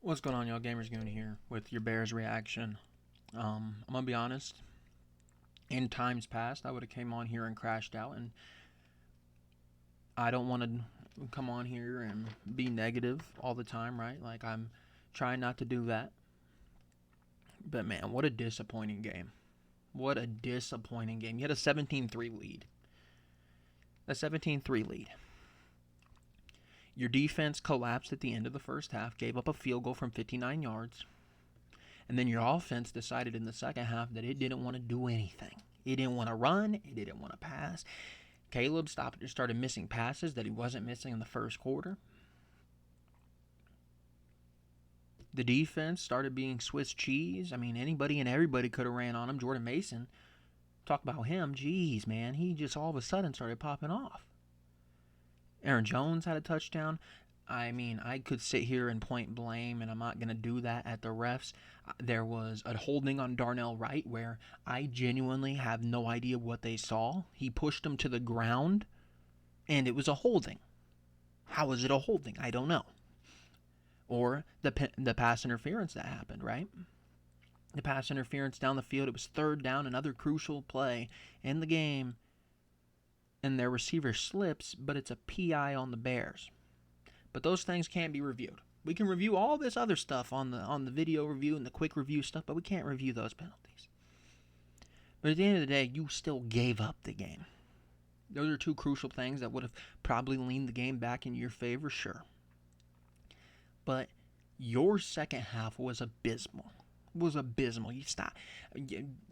What's going on, y'all? Gamers Goon here with your Bears reaction. I'm gonna be honest. In times past, I would have came on here and crashed out, and I don't want to come on here and be negative all the time, right? Like I'm trying not to do that. But man, what a disappointing game! What a disappointing game! You had a 17-3 lead. A 17-3 lead. Your defense collapsed at the end of the first half, gave up a field goal from 59 yards. And then your offense decided in the second half that it didn't want to do anything. It didn't want to run. It didn't want to pass. Caleb started missing passes that he wasn't missing in the first quarter. The defense started being Swiss cheese. I mean, anybody and everybody could have ran on him. Jordan Mason, talk about him. Jeez, man, he just all of a sudden started popping off. Aaron Jones had a touchdown. I mean, I could sit here and point blame, and I'm not going to do that at the refs. There was a holding on Darnell Wright where I genuinely have no idea what they saw. He pushed him to the ground, and it was a holding. How is it a holding? I don't know. Or the pass interference that happened, right? The pass interference down the field. It was third down, another crucial play in the game, and their receiver slips, but it's a PI on the Bears. But those things can't be reviewed. We can review all this other stuff on the video review and the quick review stuff, but we can't review those penalties. But at the end of the day, you still gave up the game. Those are two crucial things that would have probably leaned the game back in your favor, sure. But your second half was abysmal. You stopped.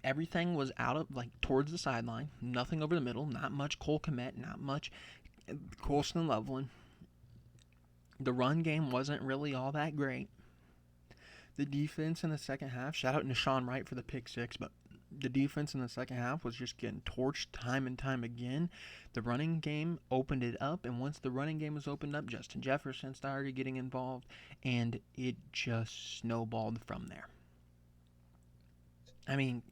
Everything was out of, like, towards the sideline. Nothing over the middle. Not much Cole Kmet. Not much Colston Loveland. The run game wasn't really all that great. The defense in the second half, shout out to Sean Wright for the pick six, but the defense in the second half was just getting torched time and time again. The running game opened it up, and once the running game was opened up, Justin Jefferson started getting involved, and it just snowballed from there. I mean,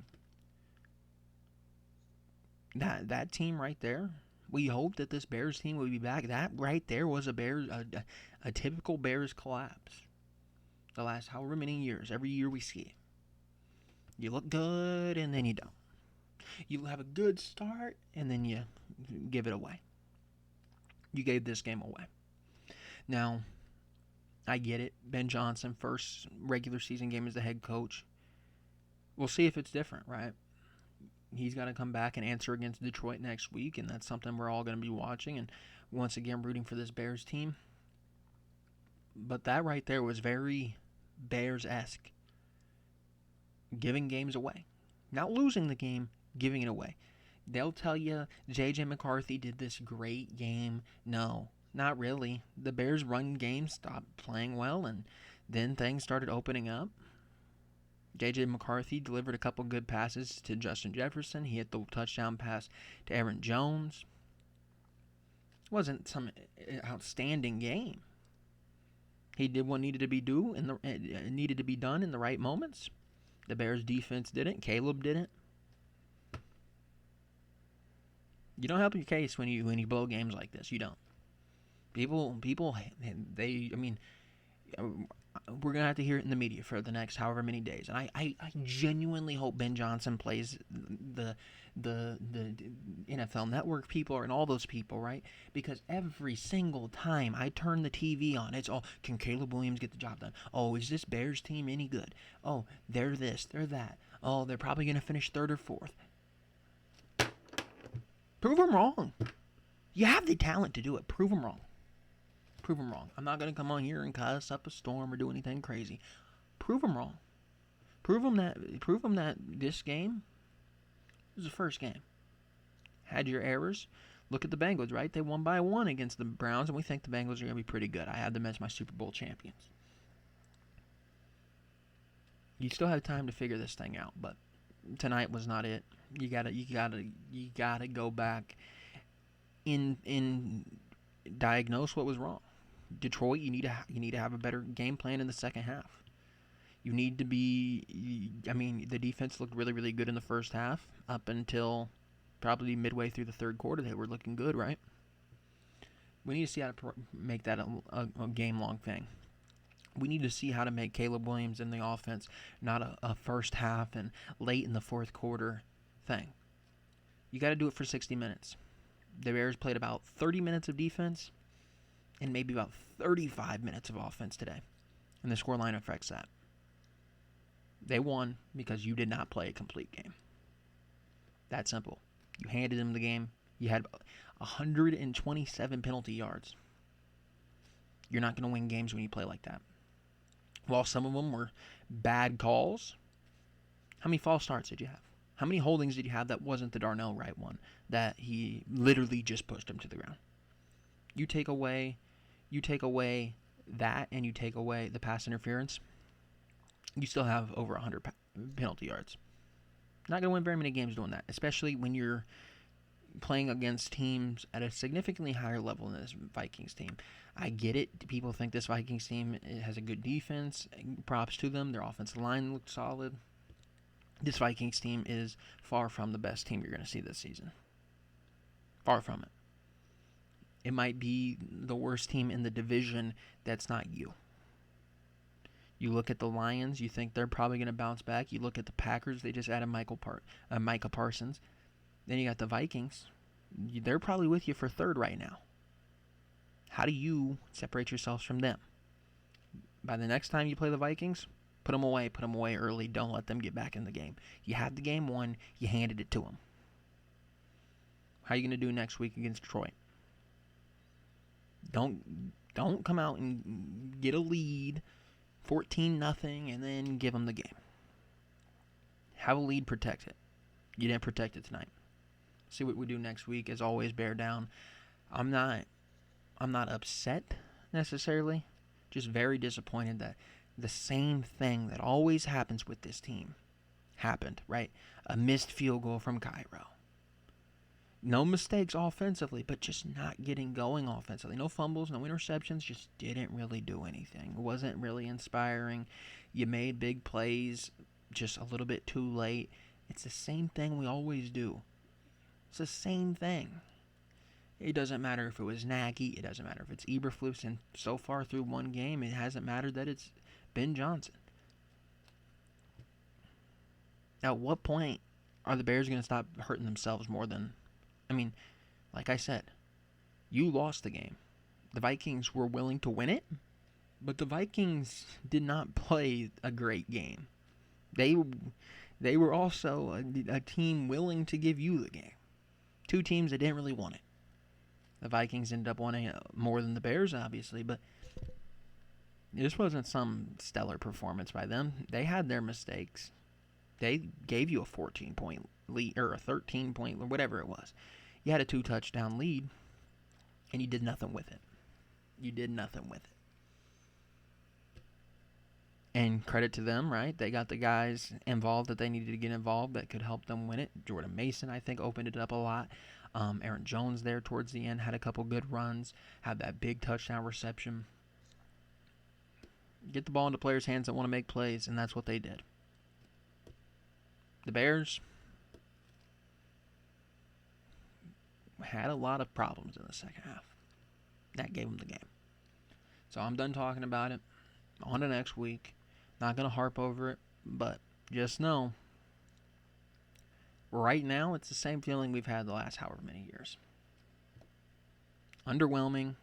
that team right there, we hoped that this Bears team would be back. That right there was a typical Bears collapse. The last however many years, every year we see it. You look good and then you don't. You have a good start and then you give it away. You gave this game away. Now, I get it. Ben Johnson, first regular season game as the head coach. We'll see if it's different, right? He's got to come back and answer against Detroit next week, and that's something we're all going to be watching, and once again rooting for this Bears team. But that right there was very Bears-esque. Giving games away. Not losing the game, giving it away. They'll tell you J.J. McCarthy did this great game. No, not really. The Bears' run game stopped playing well, and then things started opening up. J.J. McCarthy delivered a couple good passes to Justin Jefferson. He hit the touchdown pass to Aaron Jones. It wasn't some outstanding game. He did what needed to be done in the right moments. The Bears defense didn't. Caleb didn't. You don't help your case when you blow games like this. You don't. People, I mean, we're gonna have to hear it in the media for the next however many days, and I genuinely hope Ben Johnson plays the NFL Network people and all those people, right? Because every single time I turn the TV on, it's all, can Caleb Williams get the job done? Oh, is this Bears team any good? Oh, they're this, they're that. Oh, they're probably gonna finish third or fourth. Prove them wrong. You have the talent to do it. Prove them wrong. Prove them wrong. I'm not going to come on here and cuss up a storm or do anything crazy. Prove them wrong. Prove them that this game was the first game. Had your errors. Look at the Bengals, right? They won by 1 against the Browns, and we think the Bengals are going to be pretty good. I had them as my Super Bowl champions. You still have time to figure this thing out, but tonight was not it. You gotta go back in diagnose what was wrong. Detroit, you need to have a better game plan in the second half. You need to be. I mean, the defense looked really, really good in the first half up until probably midway through the third quarter. They were looking good, right? We need to see how to make that a game-long thing. We need to see how to make Caleb Williams in the offense not a first half and late in the fourth quarter thing. You got to do it for 60 minutes. The Bears played about 30 minutes of defense and maybe about 35 minutes of offense today. And the scoreline affects that. They won because you did not play a complete game. That simple. You handed them the game. You had 127 penalty yards. You're not going to win games when you play like that. While some of them were bad calls, how many false starts did you have? How many holdings did you have that wasn't the Darnell Wright one that he literally just pushed him to the ground? You take away that and you take away the pass interference, you still have over 100 penalty yards. Not going to win very many games doing that, especially when you're playing against teams at a significantly higher level than this Vikings team. I get it. People think this Vikings team has a good defense. Props to them. Their offensive line looks solid. This Vikings team is far from the best team you're going to see this season. Far from it. It might be the worst team in the division that's not you. You look at the Lions, you think they're probably going to bounce back. You look at the Packers, they just added Micah Parsons. Then you got the Vikings. They're probably with you for third right now. How do you separate yourselves from them? By the next time you play the Vikings, put them away early. Don't let them get back in the game. You had the game won, you handed it to them. How are you going to do next week against Detroit? Don't come out and get a lead, 14-0, and then give them the game. Have a lead, protect it. You didn't protect it tonight. See what we do next week. As always, bear down. I'm not upset necessarily. Just very disappointed that the same thing that always happens with this team happened, right? A missed field goal from Cairo. No mistakes offensively, but just not getting going offensively. No fumbles, no interceptions, just didn't really do anything. It wasn't really inspiring. You made big plays just a little bit too late. It's the same thing we always do. It's the same thing. It doesn't matter if it was Nagy. It doesn't matter if it's Eberflus. And so far through one game, it hasn't mattered that it's Ben Johnson. At what point are the Bears going to stop hurting themselves more than... I mean, like I said, you lost the game. The Vikings were willing to win it, but the Vikings did not play a great game. They were also a team willing to give you the game. Two teams that didn't really want it. The Vikings ended up wanting it more than the Bears, obviously, but this wasn't some stellar performance by them. They had their mistakes. They gave you a 14-point lead, or a 13-point, or whatever it was. You had a 2-touchdown lead, and you did nothing with it. You did nothing with it. And credit to them, right? They got the guys involved that they needed to get involved that could help them win it. Jordan Mason, I think, opened it up a lot. Aaron Jones there towards the end had a couple good runs, had that big touchdown reception. Get the ball into players' hands that want to make plays, and that's what they did. The Bears had a lot of problems in the second half. That gave them the game. So I'm done talking about it. On to next week. Not going to harp over it, but just know, right now it's the same feeling we've had the last however many years. Underwhelming.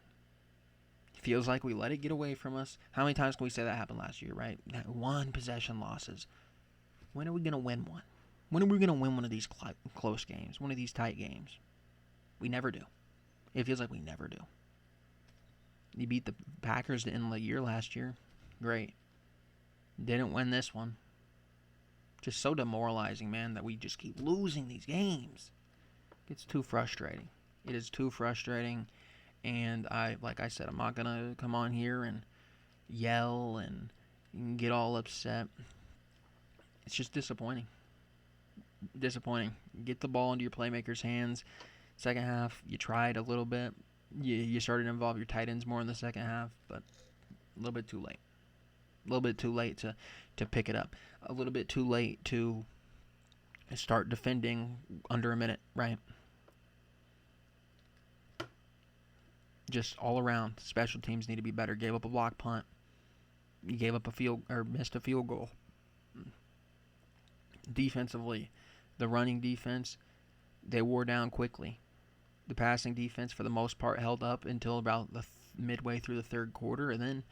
Feels like we let it get away from us. How many times can we say that happened last year, right? One possession losses. When are we going to win one? When are we going to win one of these close games? One of these tight games? We never do. It feels like we never do. You beat the Packers to end the year last year. Great. Didn't win this one. Just so demoralizing, man, that we just keep losing these games. It's too frustrating. It is too frustrating. And like I said, I'm not going to come on here and yell and get all upset. It's just disappointing. Disappointing. Get the ball into your playmakers' hands. Second half, you tried a little bit. You started to involve your tight ends more in the second half, but a little bit too late. A little bit too late to pick it up. A little bit too late to start defending under a minute, right? Just all around, special teams need to be better. Gave up a block punt. You gave up a field or missed a field goal. Defensively, the running defense, they wore down quickly. The passing defense, for the most part, held up until about the midway through the third quarter, and then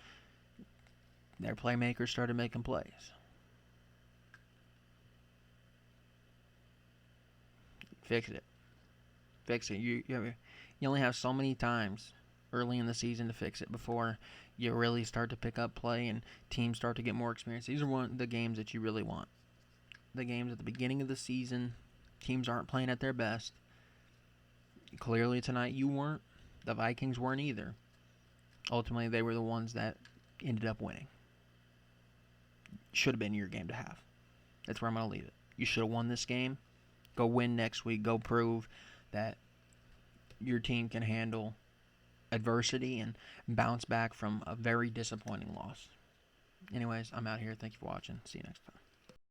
their playmakers started making plays. Fix it. Fix it. You only have so many times early in the season to fix it before you really start to pick up play and teams start to get more experience. These are the games that you really want. The games at the beginning of the season, teams aren't playing at their best. Clearly tonight you weren't. The Vikings weren't either. Ultimately, they were the ones that ended up winning. Should have been your game to have. That's where I'm going to leave it. You should have won this game. Go win next week. Go prove that your team can handle adversity and bounce back from a very disappointing loss. Anyways, I'm out here. Thank you for watching. See you next time.